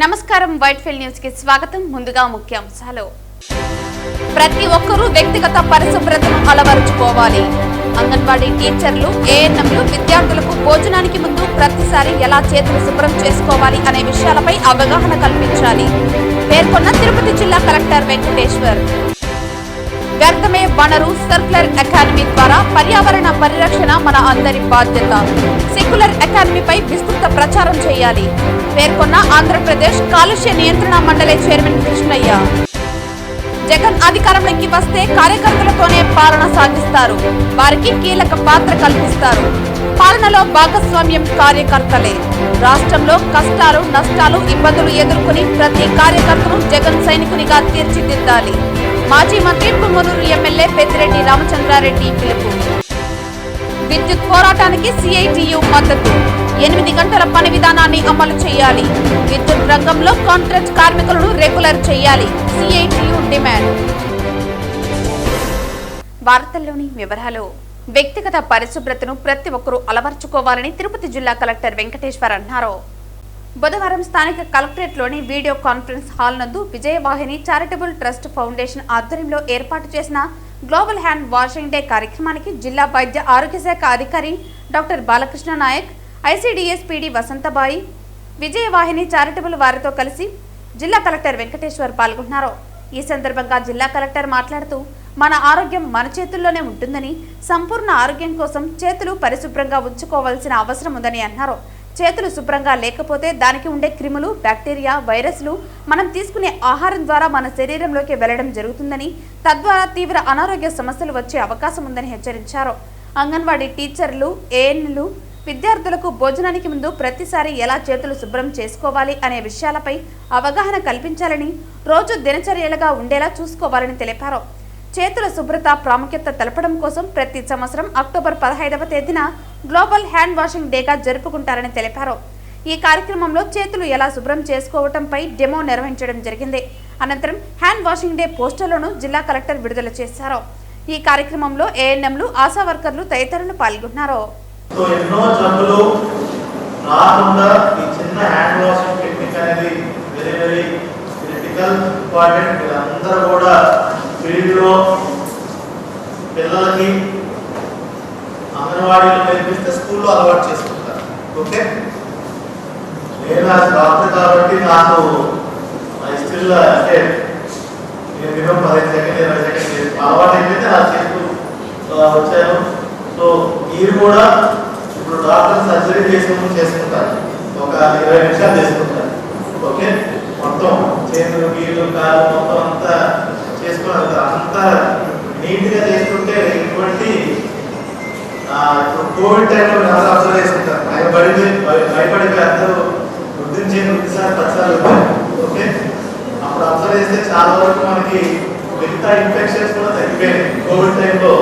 నమస్కారం Whitefield news కి స్వాగతం. ముందుగా ముఖ్యాంశాలు. ప్రతి ఒక్కరూ వ్యక్తిగత పరిశుభ్రతను అలవరుచుకోవాలి. అంగన్వాడీ టీచర్లు, ఏఎన్ఎంలు విద్యార్థులకు భోజనానికి ముందు ప్రతిసారి ఎలా చేతులు శుభ్రం చేసుకోవాలి అనే విషయాలపై అవగాహన కల్పించాలి పేర్కొన్న తిరుపతి జిల్లా కలెక్టర్ వెంకటేశ్వర్. వ్యర్థమే వనరు సర్క్యులర్ అకాడమీ ద్వారా పర్యావరణ పరిరక్షణ మన అందరి బాధ్యత. సెక్యులర్ అకాడమీపై విస్తృత ప్రచారం చేయాలి పేర్కొన్న ఆంధ్రప్రదేశ్ కాలుష్య నియంత్రణ మండలి చైర్మన్ కృష్ణయ్య. జగన్ అధికారంలోకి వస్తే కార్యకర్తలతోనే పాలన సాగిస్తారు, వారికి కీలక పాత్ర కల్పిస్తారు. పాలనలో భాగస్వామ్యం కార్యకర్తలే. రాష్ట్రంలో కష్టాలు, నష్టాలు, ఇబ్బందులు ఎదుర్కొని ప్రతి కార్యకర్తను జగన్ సైనికునిగా తీర్చిదిద్దాలి. మాజీ మంత్రి పుంగనూరు ఎమ్మెల్యే పెద్దిరెడ్డి రామచంద్రారెడ్డి పిలుపు. విద్యుత్ పోరాటానికి సిఐటియు మద్దతు. 8 గంటల పని విధానాన్ని అమలు చేయాలి. విద్యుత్ రంగంలో కాంట్రాక్ట్ కార్మికులను రెగ్యులర్ చేయాలి. CITU demand. వార్తల్లోని వివరాలు. వ్యక్తిగత పరిశుభ్రతను ప్రతి ఒక్కరూ అలవర్చుకోవాలని తిరుపతి జిల్లా కలెక్టర్ వెంకటేశ్వర్ అన్నారు. బుధవారం స్థానిక కలెక్టరేట్లోని వీడియో కాన్ఫరెన్స్ హాల్ నందు విజయవాహిని చారిటబుల్ ట్రస్ట్ ఫౌండేషన్ ఆధ్వర్యంలో ఏర్పాటు చేసిన గ్లోబల్ హ్యాండ్ వాషింగ్ డే కార్యక్రమానికి జిల్లా వైద్య ఆరోగ్య శాఖ అధికారి doctor Balakrishna Nayak, ICDS PD Vasanthabai, Vijayavahini charitable వారితో కలిసి జిల్లా కలెక్టర్ వెంకటేశ్వర్ పాల్గొన్నారు. ఈ సందర్భంగా జిల్లా కలెక్టర్ మాట్లాడుతూ, మన ఆరోగ్యం మన చేతుల్లోనే ఉంటుందని, సంపూర్ణ ఆరోగ్యం కోసం చేతులు పరిశుభ్రంగా ఉంచుకోవాల్సిన అవసరం ఉందని అన్నారు. చేతులు శుభ్రంగా లేకపోతే దానికి ఉండే క్రిములు, బ్యాక్టీరియా, వైరస్లు మనం తీసుకునే ఆహారం ద్వారా మన శరీరంలోకి వెళ్లడం జరుగుతుందని, తద్వారా తీవ్ర అనారోగ్య సమస్యలు వచ్చే అవకాశం ఉందని హెచ్చరించారు. అంగన్వాడీ టీచర్లు, ఏఎన్లు విద్యార్థులకు భోజనానికి ముందు ప్రతిసారి ఎలా చేతులు శుభ్రం చేసుకోవాలి అనే విషయాలపై అవగాహన కల్పించాలని, రోజు దినచర్యలుగా ఉండేలా చూసుకోవాలని తెలిపారు. చేతుల శుభ్రత ప్రాముఖ్యత తెలపడం కోసం ప్రతి సంవత్సరం అక్టోబర్ 15వ తేదీన గ్లోబల్ హ్యాండ్ వాషింగ్ డేగా జరుపుకుంటారని తెలిపారు. ఈ కార్యక్రమంలో చేతులు ఎలా శుభ్రం చేసుకోవటంపై డెమో నిర్వహించడం జరిగింది. అనంతరం హ్యాండ్ వాషింగ్ డే పోస్టర్లను జిల్లా కలెక్టర్ విడుదల చేశారు. ఈ కార్యక్రమంలో ఏఎన్ఎంలు, ఆశా వర్కర్లు తదితరులు పాల్గొన్నారు. పిల్లలకి అంగన్వాడీలో నేర్పిస్తే స్కూల్లో అలవాటు చేసుకుంటారు. ఓకే, నేను డాక్టర్ కాబట్టి నాకు స్టిల్ అంటే నేను మినిమం 15 సెకండ్ 20 సెకండ్ అలవాటు అయిపోతే నా చేతులు వచ్చాను. సో మీరు కూడా ఇప్పుడు డాక్టర్ సర్జరీ చేసుకుంటూ చేసుకుంటారు, ఒక 20 నిమిషాలు చేసుకుంటారు. ఓకే, మొత్తం చేతులు, కీళ్ళు, కాళ్ళు మొత్తం అంతా చేసుకున్నారు. అంతా నీట్గా చేసుకుంటే ఇటువంటి ఇప్పుడు కోవిడ్ టైంలో ఎవరు అబ్జర్వ్ చేసుకుంటారు, భయపడిపోయి అందరూ వృద్ధిసారి 10 సార్లు. ఓకే, అప్పుడు అబ్జర్వ్ చేస్తే చాలా వరకు మనకి మిగతా ఇన్ఫెక్షన్స్ కూడా తగ్గిపోయాయి. కోవిడ్ టైంలో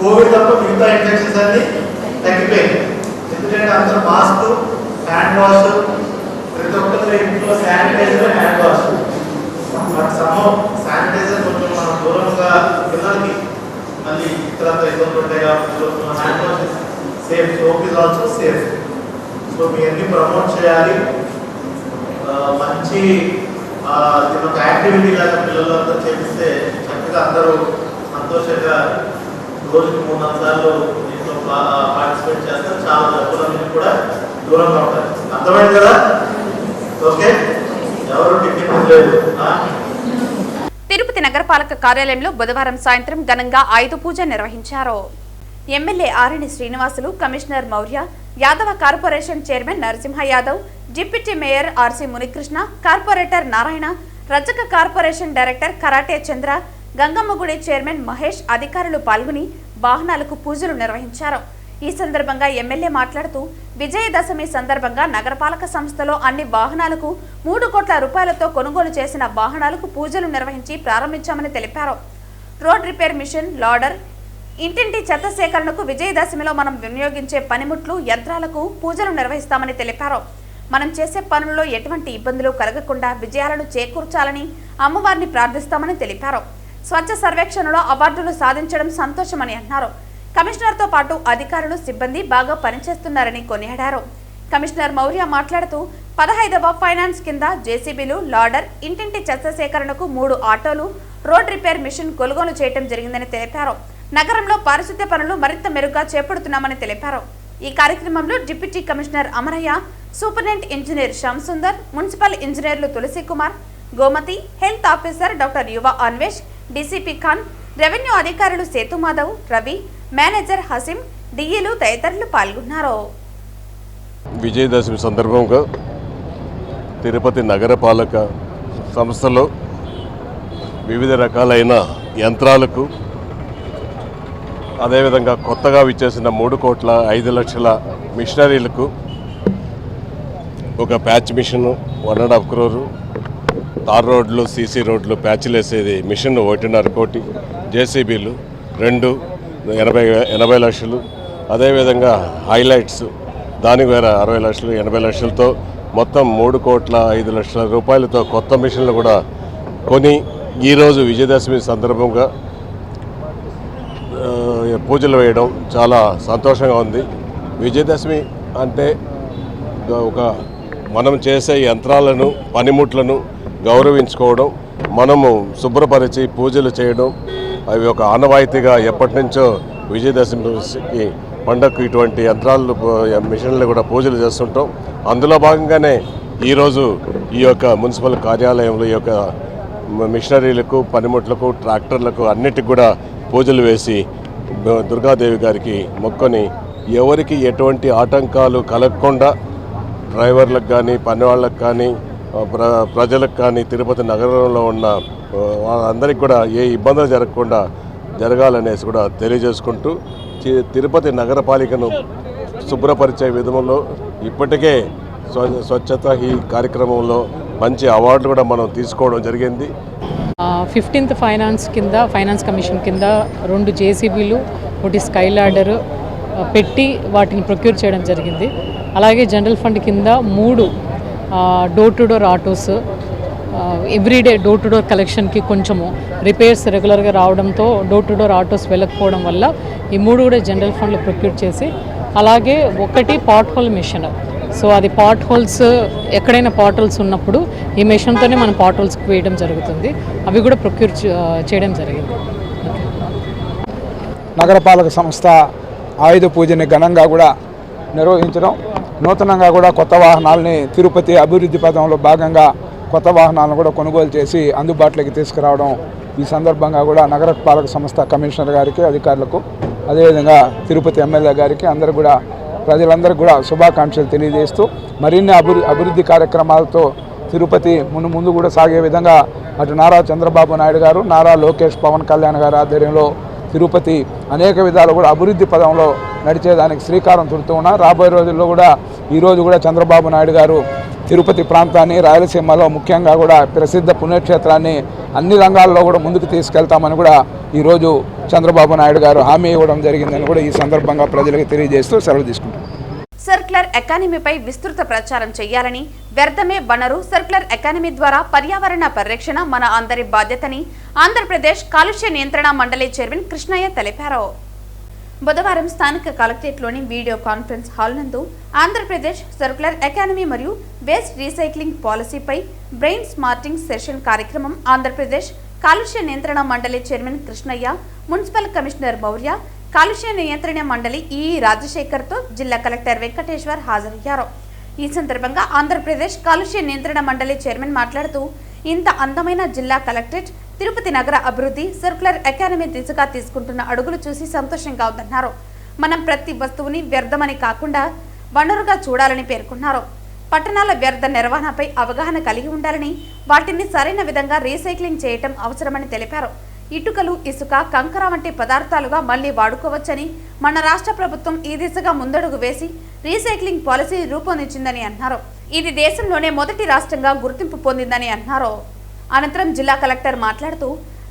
కోవిడ్ తప్ప మిగతా ఇన్ఫెక్షన్స్ అన్ని తగ్గిపోయాయి. ఎందుకంటే అందరూ మాస్క్, హ్యాండ్ వాష్, ప్రతి ఒక్కరి ఇంట్లో శానిటైజర్, హ్యాండ్ వాష్. శానిటైజర్ కొంచెం మనం దూరంగా పిల్లలకి మళ్ళీ ఇతరంతా ఇబ్బందులు ఉంటాయి కాబట్టి hand wash safe, soap is also safe. So మీ అన్ని ప్రమోట్ చేయాలి. మంచి ఒక యాక్టివిటీ లాగా పిల్లలంతా చేపిస్తే చక్కగా అందరూ సంతోషంగా రోజుకి 3-4 సార్లు దీంట్లో పార్టిసిపేట్ చేస్తారు. చాలా జబ్బులన్నీ కూడా దూరంగా ఉంటారు. అర్థమైంది కదా? ఓకే, ఎవరు టికెట్ లేదు. తిరుపతి నగరపాలక కార్యాలయంలో బుధవారం సాయంత్రం ఘనంగా ఆయుధ పూజ నిర్వహించారు. MLA Arani Srinivasulu, commissioner Maurya, Yadava corporation chairman Narasimha Yadav, deputy mayor RC Munikrishna, corporator Narayana, Rajaka corporation director karate Chandra, Gangammagudi chairman Mahesh అధికారులు పాల్గొని వాహనాలకు పూజలు నిర్వహించారు. ఈ సందర్భంగా ఎమ్మెల్యే మాట్లాడుతూ, విజయదశమి సందర్భంగా నగరపాలక సంస్థలో అన్ని వాహనాలకు 3 కోట్ల రూపాయలతో కొనుగోలు చేసిన వాహనాలకు పూజలు నిర్వహించి ప్రారంభించామని తెలిపారు. రోడ్ రిపేర్ మిషన్, లాడర్, ఇంటింటి చెత్త సేకరణకు విజయదశమిలో మనం వినియోగించే పనిముట్లు, యంత్రాలకు పూజలు నిర్వహిస్తామని తెలిపారు. మనం చేసే పనుల్లో ఎటువంటి ఇబ్బందులు కలగకుండా విజయాలను చేకూర్చాలని అమ్మవారిని ప్రార్థిస్తామని తెలిపారు. స్వచ్ఛ సర్వేక్షణలో అవార్డులు సాధించడం సంతోషమని అన్నారు. కమిషనర్తో పాటు అధికారులు, సిబ్బంది బాగా పనిచేస్తున్నారని కొనియాడారు. కమిషనర్ మౌర్య మాట్లాడుతూ 15వ ఫైనాన్స్ కింద జేసీబీలు, లాడర్, ఇంటింటి చెత్త సేకరణకు 3 ఆటోలు, రోడ్ రిపేర్ మిషన్ కొనుగోలు చేయడం జరిగిందని తెలిపారు. నగరంలో పారిశుద్ధ్య పనులు మరింత మెరుగ్గా చేపడుతున్నామని తెలిపారు. ఈ కార్యక్రమంలో deputy commissioner Amaraiah, superintendent engineer Shyam Sundar, municipal ఇంజనీర్లు Tulasi Kumar, Gomathi, health officer doctor Yuva Anvesh, DCP Khan, revenue అధికారులు సేతు మాధవ్, రవి, మేనేజర్ హసీం, డిఈలు తదితరులు పాల్గొన్నారు. విజయదశమి సందర్భంగా తిరుపతి నగరపాలక సంస్థలో వివిధ రకాలైన యంత్రాలకు, అదేవిధంగా కొత్తగా విచ్చేసిన 3,05,00,000 మిషనరీలకు, ఒక ప్యాచ్ మిషను 1.5 crore, తార్ రోడ్లు, సీసీ రోడ్లు ప్యాచ్లు వేసేది మిషన్ 1.5 కోటి, జేసీబీలు 2 80 లక్షలు, అదేవిధంగా హైలైట్స్ దానికి వేరే 60 లక్షలు, 80 లక్షలతో మొత్తం 3,05,00,000 రూపాయలతో కొత్త మిషన్లు కూడా కొని ఈరోజు విజయదశమి సందర్భంగా పూజలు వేయడం చాలా సంతోషంగా ఉంది. విజయదశమి అంటే ఒక మనం చేసే యంత్రాలను, పనిముట్లను గౌరవించుకోవడం, మనము శుభ్రపరిచి పూజలు చేయడం, అవి ఒక ఆనవాయితీగా ఎప్పటి నుంచో విజయదశమికి పండగకు ఇటువంటి యంత్రాలు, మిషన్లు కూడా పూజలు చేస్తుంటాం. అందులో భాగంగానే ఈరోజు ఈ యొక్క మున్సిపల్ కార్యాలయంలో ఈ యొక్క మిషనరీలకు, పనిముట్లకు, ట్రాక్టర్లకు అన్నిటికి కూడా పూజలు వేసి దుర్గాదేవి గారికి మొక్కుని ఎవరికి ఎటువంటి ఆటంకాలు కలగకుండా డ్రైవర్లకు కానీ, పని వాళ్ళకు కానీ, ప్రజలకు కానీ, తిరుపతి నగరంలో ఉన్న వాళ్ళందరికీ కూడా ఏ ఇబ్బందులు జరగకుండా జరగాలనేసి కూడా తెలియజేసుకుంటూ తిరుపతి నగరపాలికను శుభ్రపరిచే విధంలో ఇప్పటికే స్వచ్ఛత ఈ కార్యక్రమంలో మంచి అవార్డులు కూడా మనం తీసుకోవడం జరిగింది. 15th ఫైనాన్స్ కింద, ఫైనాన్స్ కమిషన్ కింద 2 జేసీబీలు, 1 స్కై లాడర్ పెట్టి వాటిని ప్రొక్యూర్ చేయడం జరిగింది. అలాగే జనరల్ ఫండ్ కింద 3 door to door autos, everyday door to door కలెక్షన్కి కొంచెము రిపేర్స్ రెగ్యులర్గా రావడంతో డోర్ టు డోర్ ఆటోస్ వెళ్ళకపోవడం వల్ల ఈ 3 కూడా జనరల్ ఫండ్లో ప్రొక్యూర్ చేసి, అలాగే 1 పాట్ హోల్ మిషన్. సో అది పాట్ హోల్స్, ఎక్కడైనా పాట్ హోల్స్ ఉన్నప్పుడు ఈ మిషన్తోనే మనం పాట్ హోల్స్కి వేయడం జరుగుతుంది. అవి కూడా ప్రొక్యూర్ చేయడం జరిగింది. నగరపాలక సంస్థ ఆయుధ పూజని ఘనంగా కూడా నిర్వహించడం, నూతనంగా కూడా కొత్త వాహనాలని తిరుపతి అభివృద్ధి పథంలో భాగంగా కొత్త వాహనాలను కూడా కొనుగోలు చేసి అందుబాటులోకి తీసుకురావడం, ఈ సందర్భంగా కూడా నగరపాలక సంస్థ కమిషనర్ గారికి, అధికారులకు, అదేవిధంగా తిరుపతి ఎమ్మెల్యే గారికి అందరూ కూడా ప్రజలందరికీ కూడా శుభాకాంక్షలు తెలియజేస్తూ మరిన్ని అభివృద్ధి కార్యక్రమాలతో తిరుపతి ముందు కూడా సాగే విధంగా అటు నారా చంద్రబాబు నాయుడు గారు, నారా లోకేష్, పవన్ కళ్యాణ్ గారి ఆధ్వర్యంలో తిరుపతి అనేక విధాలు కూడా అభివృద్ధి పదంలో నడిచేదానికి శ్రీకారం చుడుతూ ఉన్నారు. రాబోయే రోజుల్లో కూడా ఈరోజు కూడా చంద్రబాబు నాయుడు గారు తిరుపతి ప్రాంతాన్ని, రాయలసీమలో ముఖ్యంగా కూడా ప్రసిద్ధ పుణ్యక్షేత్రాన్ని అన్ని రంగాల్లో కూడా ముందుకు తీసుకెళ్తామని కూడా ఈరోజు చంద్రబాబు నాయుడు గారు హామీ ఇవ్వడం జరిగిందని కూడా ఈ సందర్భంగా ప్రజలకు తెలియజేస్తూ సెలవు తీసుకుంటారు. సర్క్యులర్ ఎకానమీపై విస్తృత ప్రచారం చేయాలని, వ్యర్థమే వనరు సర్క్యులర్ ఎకానమీ ద్వారా పర్యావరణ పరిరక్షణ మన అందరి బాధ్యతని ఆంధ్రప్రదేశ్ కాలుష్య నియంత్రణ మండలి చైర్మన్ కృష్ణయ్య తెలిపారు. బుధవారం స్థానిక కలెక్టరేట్లోని వీడియో కాన్ఫరెన్స్ హాల్ నందు ఆంధ్రప్రదేశ్ సర్క్యులర్ ఎకానమీ మరియు వేస్ట్ రీసైక్లింగ్ పాలసీపై బ్రెయిన్ స్మార్టింగ్ సెషన్ కార్యక్రమం ఆంధ్రప్రదేశ్ కాలుష్య నియంత్రణ మండలి chairman Krishnaiah, municipal commissioner Maurya, కాలుష్య నియంత్రణ మండలి ఈఈ రాజశేఖర్తో జిల్లా కలెక్టర్ వెంకటేశ్వర్ హాజరయ్యారు. ఈ సందర్భంగా ఆంధ్రప్రదేశ్ కాలుష్య నియంత్రణ మండలి చైర్మన్ మాట్లాడుతూ, ఇంత అందమైన జిల్లా కలెక్టరేట్ తిరుపతి నగర అభివృద్ధి సర్క్యులర్ ఎకానమీ దిశగా తీసుకుంటున్న అడుగులు చూసి సంతోషంగా ఉందన్నారు. మనం ప్రతి వస్తువుని వ్యర్థమని కాకుండా వనరుగా చూడాలని పేర్కొన్నారు. పట్టణాల వ్యర్థ నిర్వహణపై అవగాహన కలిగి ఉండాలని, వాటిని సరైన విధంగా రీసైక్లింగ్ చేయటం అవసరమని తెలిపారు. ఇటుకలు, ఇసుక, కంకర వంటి పదార్థాలుగా మళ్లీ వాడుకోవచ్చని, మన రాష్ట్ర ప్రభుత్వం ఈ దిశగా ముందడుగు వేసి రీసైక్లింగ్ పాలసీ రూపొందించిందని అన్నారు. ఇది దేశంలోనే మొదటి రాష్ట్రంగా గుర్తింపు పొందిందని అన్నారు. అనంతరం జిల్లా కలెక్టర్ మాట్లాడుతూ,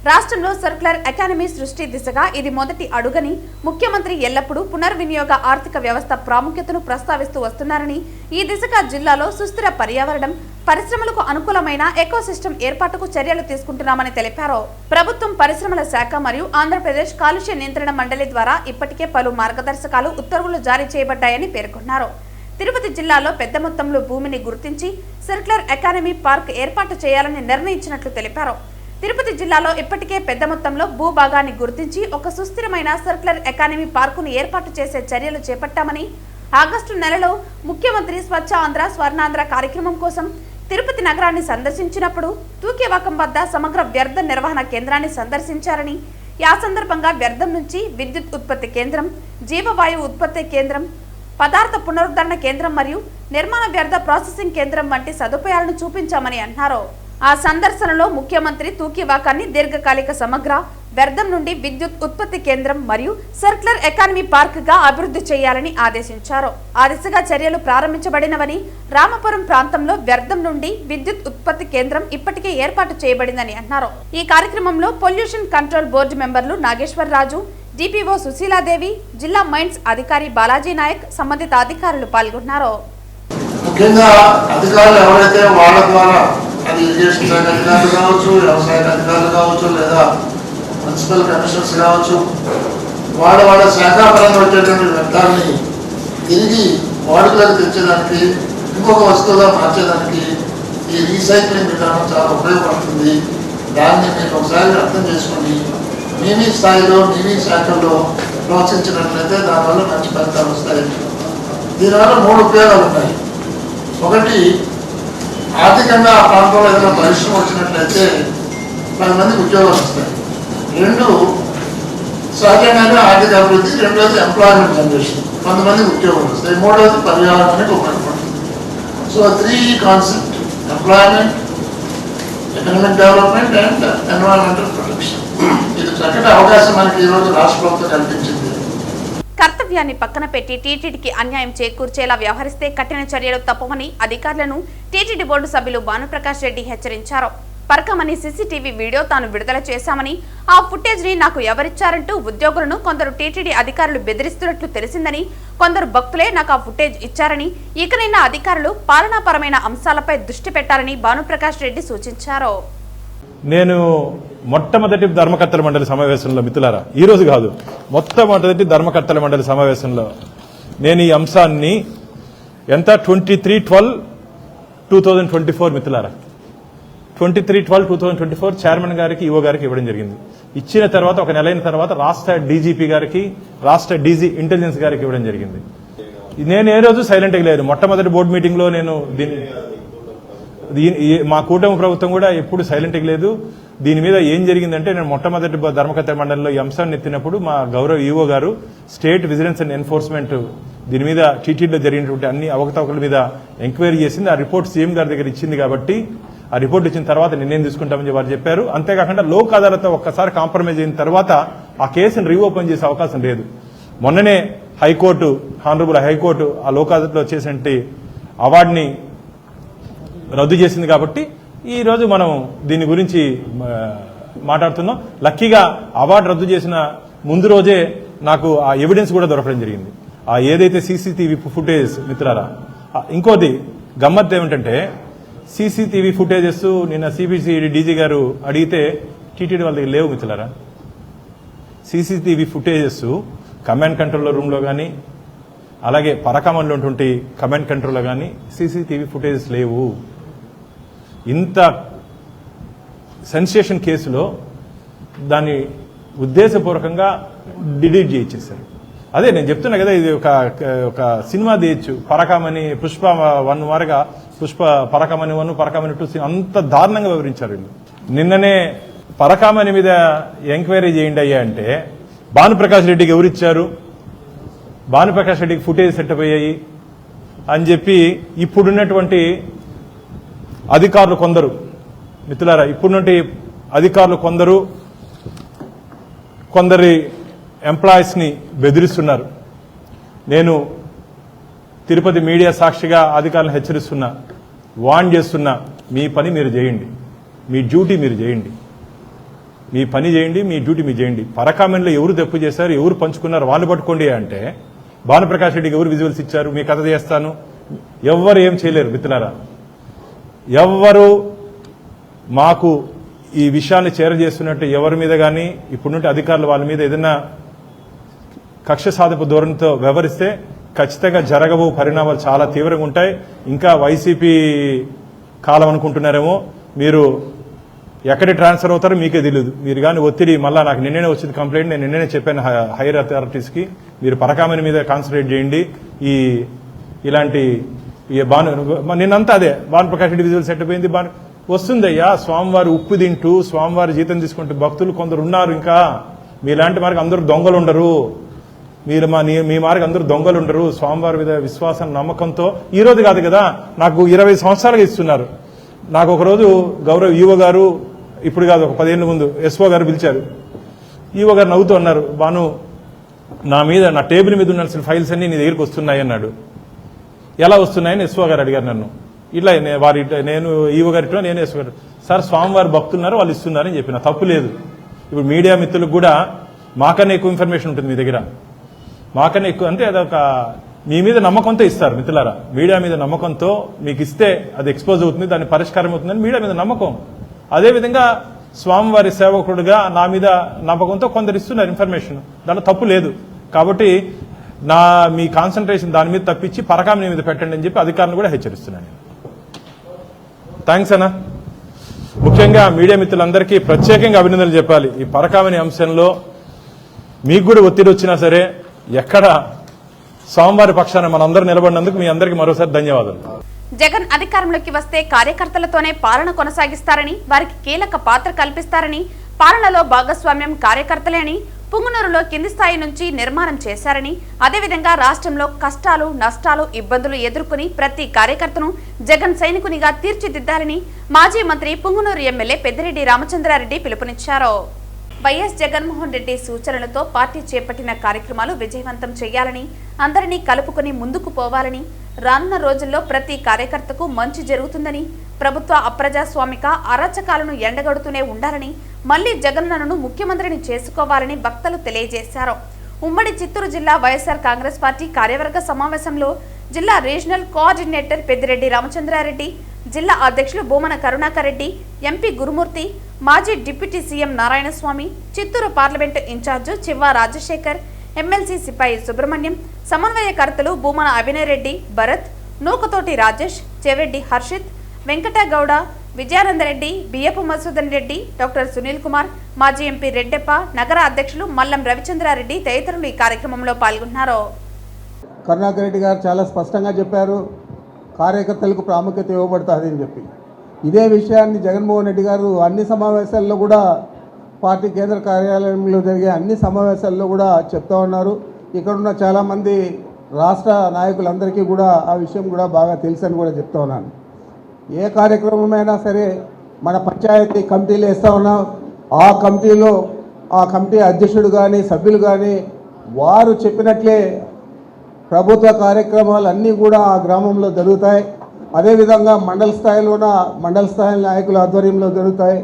రాష్ట్రంలో సర్క్యులర్ ఎకానమీ సృష్టి దిశగా ఇది మొదటి అడుగని, ముఖ్యమంత్రి ఎల్లప్పుడూ పునర్వినియోగ ఆర్థిక వ్యవస్థ ప్రాముఖ్యతను ప్రస్తావిస్తూ వస్తున్నారని, ఈ దిశగా జిల్లాలో సుస్థిర పర్యావరణం, పరిశ్రమలకు అనుకూలమైన ఎకోసిస్టమ్ ఏర్పాటుకు చర్యలు తీసుకుంటున్నామని తెలిపారు. ప్రభుత్వం పరిశ్రమల శాఖ మరియు ఆంధ్రప్రదేశ్ కాలుష్య నియంత్రణ మండలి ద్వారా ఇప్పటికే పలు మార్గదర్శకాలు, ఉత్తర్వులు జారీ చేయబడ్డాయని పేర్కొన్నారు. తిరుపతి జిల్లాలో పెద్ద మొత్తంలో భూమిని గుర్తించి సర్క్యులర్ ఎకానమీ పార్క్ ఏర్పాటు చేయాలని నిర్ణయించినట్లు తెలిపారు. తిరుపతి జిల్లాలో ఇప్పటికే పెద్ద మొత్తంలో భూభాగాన్ని గుర్తించి ఒక సుస్థిరమైన సర్క్యులర్ ఎకానమీ పార్కును ఏర్పాటు చేసే చర్యలు చేపట్టామని, ఆగస్టు నెలలో ముఖ్యమంత్రి స్వచ్ఛ ఆంధ్ర స్వర్ణాంధ్ర కార్యక్రమం కోసం తిరుపతి నగరాన్ని సందర్శించినప్పుడు తూకేవాకం వద్ద సమగ్ర వ్యర్థ నిర్వహణ కేంద్రాన్ని సందర్శించారని, ఆ సందర్భంగా వ్యర్థం నుంచి విద్యుత్ ఉత్పత్తి కేంద్రం, జీవవాయువు ఉత్పత్తి కేంద్రం, పదార్థ పునరుద్ధరణ కేంద్రం మరియు నిర్మాణ వ్యర్థ ప్రాసెసింగ్ కేంద్రం వంటి సదుపాయాలను చూపించామని అన్నారు. ఆ సందర్శనలో ముఖ్యమంత్రి తూకివాకాన్ని దీర్ఘకాలిక సమగ్ర వ్యర్థం నుండి విద్యుత్ ఉత్పత్తి కేంద్రం మరియు సర్క్యులర్ ఎకానమీ పార్క్ గా అభివృద్ధి చేయాలని ఆదేశించారు. ఆ దిశగా చర్యలు ప్రారంభించబడినవని, రామపురం ప్రాంతంలో వ్యర్థం నుండి విద్యుత్ ఉత్పత్తి కేంద్రం ఇప్పటికే ఏర్పాటు చేయబడిందని అన్నారు. ఈ కార్యక్రమంలో పొల్యూషన్ కంట్రోల్ బోర్డు మెంబర్లు నాగేశ్వరరాజు, డిపిఓ సుశీలాదేవి, జిల్లా మైన్స్ అధికారి బాలాజీ నాయక్, సంబంధిత అధికారులు పాల్గొన్నారు. ముఖ్యంగా అధికారులు ఎవరైతే వాళ్ళ ద్వారా అది ఇరిగేషన్ శాఖ అధికారులు కావచ్చు, వ్యవసాయ అధికారులు కావచ్చు, లేదా మున్సిపల్ కమిషనర్స్ కావచ్చు, వాళ్ళ శాఖాపరంగా వచ్చేటువంటి వ్యర్థాలని తిరిగి వాడుకలకు తెచ్చేదానికి, ఇంకొక వస్తువుగా మార్చేదానికి ఈ రీసైక్లింగ్ విధానం చాలా ఉపయోగపడుతుంది. దాన్ని మీరు ఒకసారి అర్థం చేసుకొని మీ స్థాయిలో మీ శాఖల్లో ప్రోత్సహించినట్లయితే దానివల్ల మంచి ఫలితాలు వస్తాయి. దీనివల్ల 3 ఉపయోగాలు ఉన్నాయి. ఒకటి, ఆర్థికంగా ఆ ప్రాంతంలో ఏదైనా పరిశ్రమ వచ్చినట్లయితే 10 మందికి ఉద్యోగాలు వస్తాయి. 2, సహజంగానే ఆర్థిక అభివృద్ధి. 2వది ఎంప్లాయ్మెంట్ జనరేషన్, 10 మందికి ఉద్యోగాలు వస్తాయి. 3వది పర్యావరణానికి ఉపయోగపడుతుంది. So 3 concept: employment, economic development and environmental protection. ఇది చక్కటి అవకాశం మనకి ఈరోజు రాష్ట్ర ప్రభుత్వం కల్పించింది. కర్తవ్యాన్ని పక్కన పెట్టి టీటీడీకి అన్యాయం చేకూర్చేలా వ్యవహరిస్తే కఠిన చర్యలు తప్పవని అధికారులను టీటీడీ బోర్డు సభ్యులు భానుప్రకాష్ రెడ్డి హెచ్చరించారు. పరకమని సీసీటీవీ వీడియో తాను విడుదల చేశామని, ఆ ఫుటేజ్ ని నాకు ఎవరిచ్చారంటూ ఉద్యోగులను కొందరు టీటీడీ అధికారులు బెదిరిస్తున్నట్లు తెలిసిందని, కొందరు భక్తులే నాకు ఆ ఫుటేజ్ ఇచ్చారని, ఇకనైనా అధికారులు పాలనాపరమైన అంశాలపై దృష్టి పెట్టాలని భానుప్రకాష్ రెడ్డి సూచించారు. నేను మొట్టమొదటి ధర్మకర్తల మండలి సమావేశంలో, మిత్రులారా, ఈ రోజు కాదు, మొట్టమొదటి ధర్మకర్తల మండలి సమావేశంలో నేను ఈ అంశాన్ని 23/12/2024 మిత్రులారా, 23/12/2024 చైర్మన్ గారికి, ఈఓ గారికి ఇవ్వడం జరిగింది. ఇచ్చిన తర్వాత ఒక నెల అయిన తర్వాత రాష్ట్ర డీజీపీ గారికి, రాష్ట్ర డీజీ ఇంటెలిజెన్స్ గారికి ఇవ్వడం జరిగింది. నేను ఏ రోజు సైలెంట్గా లేదు. మొట్టమొదటి బోర్డు మీటింగ్ లో నేను మా కూటమి ప్రభుత్వం కూడా ఎప్పుడు సైలెంట్గా లేదు. దీని మీద ఏం జరిగిందంటే, నేను మొట్టమొదటి ధర్మకర్తల మండలిలో ఈ అంశాన్ని ఎత్తినప్పుడు మా గౌరవ ఈఓ గారు స్టేట్ విజిలెన్స్ అండ్ ఎన్ఫోర్స్మెంట్ దీని మీద టీటీడీలో జరిగినటువంటి అన్ని అవకతవకల మీద ఎంక్వైరీ చేసింది. ఆ రిపోర్ట్ సీఎం గారి దగ్గర ఇచ్చింది కాబట్టి ఆ రిపోర్ట్ ఇచ్చిన తర్వాత నిర్ణయం తీసుకుంటామని వారు చెప్పారు. అంతేకాకుండా లోక్ అదాలత్ ఒక్కసారి కాంప్రమైజ్ అయిన తర్వాత ఆ కేసును రీఓపెన్ చేసే అవకాశం లేదు. మొన్ననే హైకోర్టు, హానరబుల్ హైకోర్టు ఆ లోక్ అదాలత్లో వచ్చేసంటి అవార్డుని రద్దు చేసింది కాబట్టి ఈ రోజు మనం దీని గురించి మాట్లాడుతున్నాం. లక్కీగా అవార్డు రద్దు చేసిన ముందు రోజే నాకు ఆ ఎవిడెన్స్ కూడా దొరకడం జరిగింది. ఆ ఏదైతే సీసీటీవీ ఫుటేజ్ మిత్రారా, ఇంకోటి గమ్మత్ ఏమిటంటే, సీసీటీవీ ఫుటేజెస్ నిన్న సిబిసిఐడి డీజీ గారు అడిగితే టీటీడీ వాళ్ళ దగ్గర లేవు మిత్రులారా. సీసీటీవీ ఫుటేజెస్ కమాండ్ కంట్రోల్ రూమ్లో కానీ, అలాగే పరకామన్లో ఉన్నటువంటి కమాండ్ కంట్రోల్లో కానీ సీసీటీవీ ఫుటేజెస్ లేవు. ఇంత సెన్సేషన్ కేసులో దాన్ని ఉద్దేశపూర్వకంగా డిలీట్ చేయించేశారు. అదే నేను చెప్తున్నా కదా, ఇది ఒక సినిమా తీయచ్చు. పరకామని, పుష్ప 1 వారుగా పుష్ప పరకామని 1, పరకామని 2 అంత దారుణంగా వివరించారు వీళ్ళు. నిన్ననే పరకామని మీద ఎంక్వైరీ చేయండి అయ్యా అంటే భానుప్రకాష్ రెడ్డికి ఎవరిచ్చారు, భానుప్రకాష్ రెడ్డికి ఫుటేజ్ సెటప్ అయ్యాయి అని చెప్పి ఇప్పుడున్నటువంటి అధికారులు కొందరు, మిత్రులారా, ఇప్పుడున్నటువంటి అధికారులు కొందరి ఎంప్లాయీస్ని బెదిరిస్తున్నారు. నేను తిరుపతి మీడియా సాక్షిగా అధికారులను హెచ్చరిస్తున్నా, వార్న్ చేస్తున్నా, మీ పని మీరు చేయండి, మీ డ్యూటీ మీరు చేయండి, మీ పని చేయండి, మీ డ్యూటీ మీరు చేయండి. పరకామన్లో ఎవరు తప్పు చేశారు, ఎవరు పంచుకున్నారు వాళ్ళు పట్టుకోండి అంటే భానుప్రకాష్ రెడ్డికి ఎవరు విజువల్స్ ఇచ్చారు, మీ కథ చేస్తాను, ఎవ్వరు ఏం చేయలేరు మిత్రులారా. ఎవ్వరు మాకు ఈ విషయాన్ని చేరజేస్తున్నట్టు ఎవరి మీద కానీ ఇప్పుడుంటే అధికారులు వాళ్ళ మీద ఏదైనా కక్ష సాధపు ధోరణితో వ్యవహరిస్తే ఖచ్చితంగా జరగబో పరిణామాలు చాలా తీవ్రంగా ఉంటాయి. ఇంకా వైసీపీ కాలం అనుకుంటున్నారేమో, మీరు ఎక్కడి ట్రాన్స్ఫర్ అవుతారో మీకే తెలియదు. మీరు కానీ ఒత్తిడి మళ్ళీ నాకు నిన్ననే వచ్చింది కంప్లైంట్, నేను నిన్ననే చెప్పాను హైయర్ అథారిటీస్కి, మీరు పరకామణి మీద కాన్సన్ట్రేట్ చేయండి. ఇలాంటి నిన్నంతా అదే భానుప్రకాష్ రెడ్డి విజువల్ సెట్ పోయింది. వస్తుందయ్యా, స్వామివారి ఉప్పు తింటూ స్వామివారి జీతం తీసుకుంటూ భక్తులు కొందరు ఉన్నారు. ఇంకా మీలాంటి మార్గం అందరూ దొంగలు ఉండరు, మీ మార్గం అందరూ దొంగలు ఉండరు. స్వామివారి మీద విశ్వాసం నమ్మకంతో ఈ రోజు కాదు కదా, నాకు 20 సంవత్సరాలుగా ఇస్తున్నారు. నాకు ఒకరోజు గౌరవ ఈవో గారు, ఇప్పుడు కాదు ఒక 10 ఏళ్ళ ముందు ఎస్ఓ గారు పిలిచారు. ఈవో గారు నవ్వుతూ అన్నారు, బాను నా టేబుల్ మీద ఉన్న ఫైల్స్ అన్ని నీ దగ్గరికి వస్తున్నాయి అన్నాడు. ఎలా వస్తున్నాయని ఎస్ఓ గారు అడిగారు నన్ను. ఇట్లా నేను ఈవో గారితో నేను ఎస్ఓ గారు, సార్ స్వామివారి భక్తులున్నారు వాళ్ళు ఇస్తున్నారని చెప్పిన, తప్పు లేదు. ఇప్పుడు మీడియా మిత్రులకు కూడా మాకన్నా ఎక్కువ ఇన్ఫర్మేషన్ ఉంటుంది మీ దగ్గర, మాకన్నా ఎక్కువ. అంటే అదొక మీ మీద నమ్మకంతో ఇస్తారు మిత్రులారా. మీడియా మీద నమ్మకంతో మీకు ఇస్తే అది ఎక్స్పోజ్ అవుతుంది, దాని పరిష్కారం అవుతుందని మీడియా మీద నమ్మకం. అదేవిధంగా స్వామివారి సేవకుడుగా నా మీద నమ్మకంతో కొందరు ఇస్తున్నారు ఇన్ఫర్మేషన్, దాంట్లో తప్పు లేదు. కాబట్టి మీ కాన్సన్ట్రేషన్ దాని మీద తప్పించి పరకామణి మీద పెట్టండి అని చెప్పి అధికారులను కూడా హెచ్చరిస్తున్నాను. థ్యాంక్స్ అన్న. ముఖ్యంగా మీడియా మిత్రులందరికీ ప్రత్యేకంగా అభినందనలు చెప్పాలి. ఈ పరకామణి అంశంలో మీకు కూడా ఒత్తిడి వచ్చినా సరే ఎక్కడ స్వామివారి పక్షాన మనందరూ నిలబడినందుకు మీ అందరికీ మరోసారి ధన్యవాదాలు. జగన్ అధికారంలోకి వస్తే కార్యకర్తలతోనే పాలన కొనసాగిస్తారని, వారికి కీలక పాత్ర కల్పిస్తారని, పాలనలో భాగస్వామ్యం కార్యకర్తలే అని, పుంగనూరులో కింది స్థాయి నుంచి నిర్మాణం చేశారని, అదేవిధంగా రాష్ట్రంలో కష్టాలు నష్టాలు ఇబ్బందులు ఎదుర్కొని ప్రతి కార్యకర్తను జగన్ సైనికునిగా తీర్చిదిద్దాలని మాజీ మంత్రి పుంగనూరు ఎమ్మెల్యే పెద్దిరెడ్డి రామచంద్రారెడ్డి పిలుపునిచ్చారు. వైఎస్ జగన్మోహన్ రెడ్డి సూచనలతో పార్టీ చేపట్టిన కార్యక్రమాలు విజయవంతం చేయాలని, అందరినీ కలుపుకుని ముందుకు పోవాలని, రానున్న రోజుల్లో ప్రతి కార్యకర్తకు మంచి జరుగుతుందని, ప్రభుత్వ అప్రజాస్వామిక అరాచకాలను ఎండగడుతూనే ఉండాలని, మళ్లీ జగన్ను ముఖ్యమంత్రిని చేసుకోవాలని భక్తులు తెలియజేశారు. ఉమ్మడి చిత్తూరు జిల్లా వైఎస్ఆర్ కాంగ్రెస్ పార్టీ కార్యవర్గ సమావేశంలో జిల్లా రీజనల్ కోఆర్డినేటర్ పెద్దిరెడ్డి రామచంద్రారెడ్డి, జిల్లా అధ్యక్షులు భూమన కరుణాకర్ రెడ్డి, ఎంపీ గురుమూర్తి, మాజీ deputy CM Narayanaswamy, Chittoor parliament incharge Chivva Rajasekhar, MLC Sipai Subrahmanyam, సమన్వయకర్తలు Bhumana Abhinay Reddy, Bharat, Nukathoti Rajesh, చెవెడ్డి Harshit, Venkata Gowda, Vijayananda Reddy, బియ్యపు మసూదన్ రెడ్డి, డాక్టర్ సునీల్ కుమార్, మాజీ ఎంపీ రెడ్డెప్ప, నగర అధ్యక్షులు మల్లం రవిచంద్రారెడ్డి తదితరులు ఈ కార్యక్రమంలో పాల్గొన్నారు. కరుణాకర్ రెడ్డి గారు చాలా స్పష్టంగా చెప్పారు, కార్యకర్తలకు ప్రాముఖ్యత ఇవ్వబడుతుంది అని చెప్పి. ఇదే విషయాన్ని జగన్మోహన్ రెడ్డి గారు అన్ని సమావేశాల్లో కూడా, పార్టీ కేంద్ర కార్యాలయంలో జరిగే అన్ని సమావేశాల్లో కూడా చెప్తా ఉన్నారు. ఇక్కడున్న చాలామంది రాష్ట్ర నాయకులందరికీ కూడా ఆ విషయం కూడా బాగా తెలుసని కూడా చెప్తా ఉన్నాను. ఏ కార్యక్రమమైనా సరే మన పంచాయతీ కమిటీలు వేస్తూ ఉన్నాం, ఆ కమిటీలో ఆ కమిటీ అధ్యక్షుడు కానీ సభ్యులు కానీ వారు చెప్పినట్లే ప్రభుత్వ కార్యక్రమాలు అన్నీ కూడా ఆ గ్రామంలో జరుగుతాయి. అదేవిధంగా మండల స్థాయిలోన మండల స్థాయి నాయకుల ఆధ్వర్యంలో జరుగుతాయి.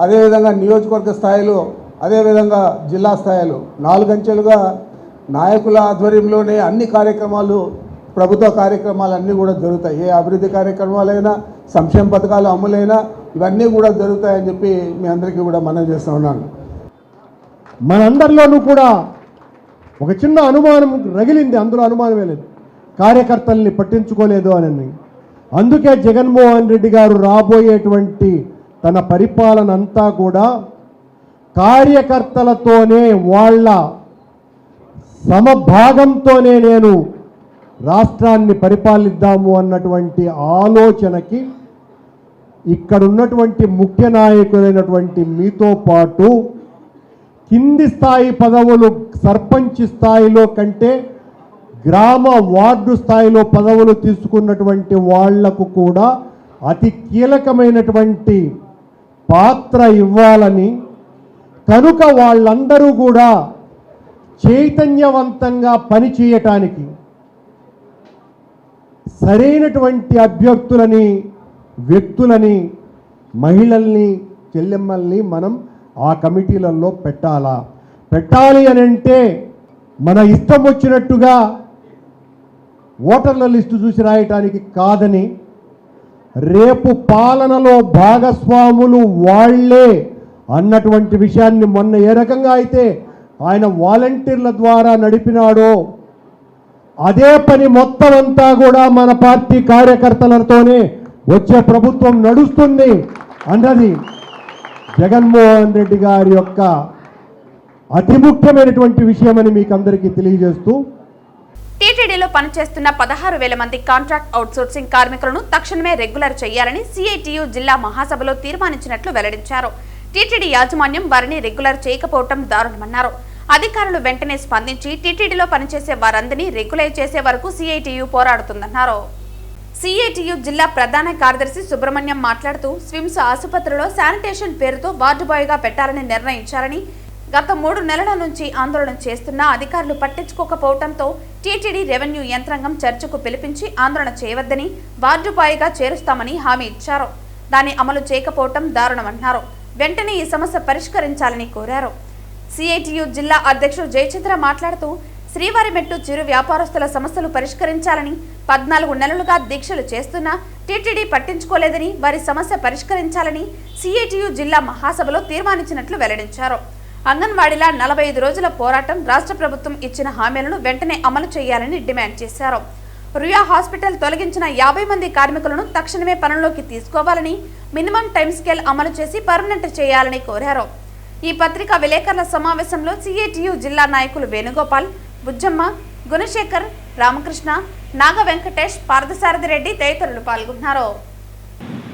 అదేవిధంగా నియోజకవర్గ స్థాయిలో, అదేవిధంగా జిల్లా స్థాయిలో 4 అంచెలుగా నాయకుల ఆధ్వర్యంలోనే అన్ని కార్యక్రమాలు, ప్రభుత్వ కార్యక్రమాలు అన్నీ కూడా జరుగుతాయి. ఏ అభివృద్ధి కార్యక్రమాలైనా, సంక్షేమ పథకాలు అమలైనా ఇవన్నీ కూడా జరుగుతాయని చెప్పి మీ అందరికీ కూడా మనవి చేస్తూ ఉన్నాను. మనందరిలోనూ కూడా ఒక చిన్న అనుమానం రగిలింది, అందులో అనుమానమే లేదు, కార్యకర్తల్ని పట్టించుకోలేదు అని. అందుకే జగన్మోహన్ రెడ్డి గారు రాబోయేటువంటి తన పరిపాలన అంతా కూడా కార్యకర్తలతోనే, వాళ్ళ సమభాగంతోనే నేను రాష్ట్రాన్ని పరిపాలిద్దాము అన్నటువంటి ఆలోచనకి ఇక్కడ ఉన్నటువంటి ముఖ్య నాయకులైనటువంటి మీతో పాటు కింది స్థాయి పదవులు, సర్పంచ్ స్థాయిలో కంటే గ్రామ వార్డు స్థాయిలో పదవులు తీసుకున్నటువంటి వాళ్లకు కూడా అతి కీలకమైనటువంటి పాత్ర ఇవ్వాలని, కనుక వాళ్ళందరూ కూడా చైతన్యవంతంగా పనిచేయటానికి సరైనటువంటి అభ్యర్థులని, వ్యక్తులని, మహిళల్ని, చెల్లెమ్మల్ని మనం ఆ కమిటీలలో పెట్టాలి అని అంటే మన ఇష్టం వచ్చినట్టుగా ఓటర్ల లిస్టు చూసి రాయటానికి కాదని, రేపు పాలనలో భాగస్వాములు వాళ్లే అన్నటువంటి విషయాన్ని మొన్న ఏ రకంగా అయితే ఆయన వాలంటీర్ల ద్వారా నడిపినాడో అదే పని మొత్తం అంతా కూడా మన పార్టీ కార్యకర్తలతోనే వచ్చే ప్రభుత్వం నడుస్తుంది అన్నది జగన్మోహన్ రెడ్డి గారి యొక్క అతి ముఖ్యమైనటువంటి విషయమని మీకు అందరికీ తెలియజేస్తూ టీటీడీలో పనిచేస్తున్న 16,000 మంది కాంట్రాక్ట్ అవుట్సోర్సింగ్ కార్మికులను తక్షణమే రెగ్యులర్ చేయాలని సిఐటియు జిల్లా మహాసభలో తీర్మానించినట్లు వెల్లడించారు. టీటీడీ యాజమాన్యం వారిని రెగ్యులర్ చేయకపోవడం దారుణమన్నారు. అధికారులు వెంటనే స్పందించి టీటీడీలో పనిచేసే వారందరినీ రెగ్యులర్ చేసే వరకు సిఐటియు పోరాడుతుందన్నారు. సిఐటియు జిల్లా ప్రధాన కార్యదర్శి సుబ్రహ్మణ్యం మాట్లాడుతూ స్విమ్స్ ఆసుపత్రిలో శానిటేషన్ పేరుతో వార్డు బాయ్గా పెట్టాలని నిర్ణయించారని, గత 3 నెలల నుంచి ఆందోళన చేస్తున్న అధికారులు పట్టించుకోకపోవడంతో టీటీడీ రెవెన్యూ యంత్రాంగం చర్చకు పిలిపించి ఆందోళన చేయవద్దని, వార్డు బాయ్గా చేరుస్తామని హామీ ఇచ్చారు. దాన్ని అమలు చేయకపోవడం దారుణమన్నారు. వెంటనే ఈ సమస్య పరిష్కరించాలని కోరారు. సిఐటియు జిల్లా అధ్యక్షుడు జయచంద్ర మాట్లాడుతూ శ్రీవారిమెట్టు చిరు వ్యాపారస్తుల సమస్యలు పరిష్కరించాలని, 14 నెలలుగా దీక్షలు చేస్తున్నా టీటీడీ పట్టించుకోలేదని, వారి సమస్య పరిష్కరించాలని సిఐటియు జిల్లా మహాసభలో తీర్మానించినట్లు వెల్లడించారు. అంగన్వాడీల 45 రోజుల పోరాటం, రాష్ట్ర ప్రభుత్వం ఇచ్చిన హామీలను వెంటనే అమలు చేయాలని డిమాండ్ చేశారు. రుయా హాస్పిటల్ తొలగించిన 50 మంది కార్మికులను తక్షణమే పనుల్లోకి తీసుకోవాలని, మినిమం టైం స్కేల్ అమలు చేసి పర్మనెంట్ చేయాలని కోరారు. ఈ పత్రికా విలేకరుల సమావేశంలో సిఐటియు జిల్లా నాయకులు వేణుగోపాల్, బుజ్జమ్మ, గుణశేఖర్, రామకృష్ణ, నాగ వెంకటేష్, పార్థసారథి రెడ్డి తదితరులు పాల్గొన్నారు.